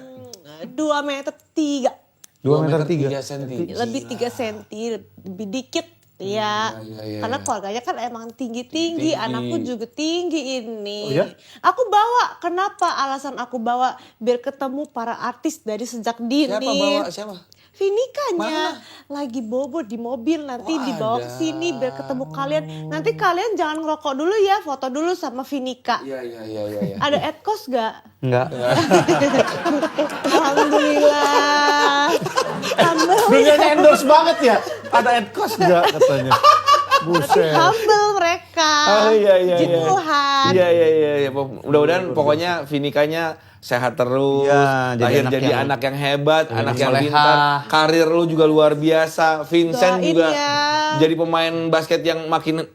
2 meter 3. 2 meter 3 senti. Lebih 3 senti, lebih dikit. Ya, karena keluarganya kan emang tinggi-tinggi, anakku juga tinggi ini. Oh, ya? Aku bawa, kenapa alasan aku bawa? Biar ketemu para artis dari sejak dini. Siapa bawa? Siapa? Vinikanya lagi bobo di mobil, nanti dibawa ke sini biar ketemu kalian. Nanti kalian jangan ngerokok dulu ya, foto dulu sama Vinika. Iya. Ada adkos gak? Enggak. Alhamdulillah. Belinya endorse banget ya. Ada adkos enggak katanya. Tapi Buset. humble mereka. Iya. Puji Tuhan. Iya. Mudah-mudahan pokoknya Vinikanya sehat terus, Iya, lahir jadi jadi anak anak yang hebat, anak yang soleha. pintar, karir lu juga luar biasa, Vincent Doain juga ya. jadi pemain basket yang makin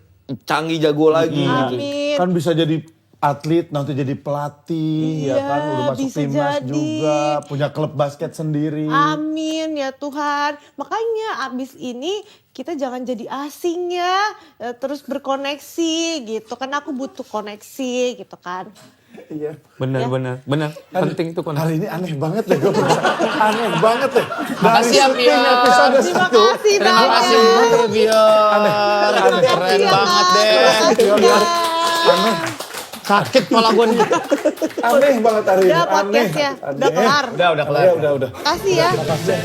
canggih jago lagi gitu. Amin. Kan bisa jadi atlet, nanti jadi pelatih, ya Iya, kan, udah masuk bisa timnas jadi. juga, punya klub basket sendiri. Amin ya Tuhan. Makanya abis ini kita jangan jadi asing ya. Terus berkoneksi gitu kan. Aku butuh koneksi gitu kan. Iya. Benar, Ya. benar. Penting tuh koneksi. Hari ini aneh banget deh gue merasa. Aneh banget deh. Makasih ya, syuting Pion. episode Terima 1. kasih Terima banyak. kasih Pion. Keren Ya, banget Kak. deh. Terima kasih, Kak. Aneh. Sakit kepala gue nih. Aneh banget hari ini. Udah podcast ya. Udah kelar. Udah kelar. Udah. Kasih ya. Makasih.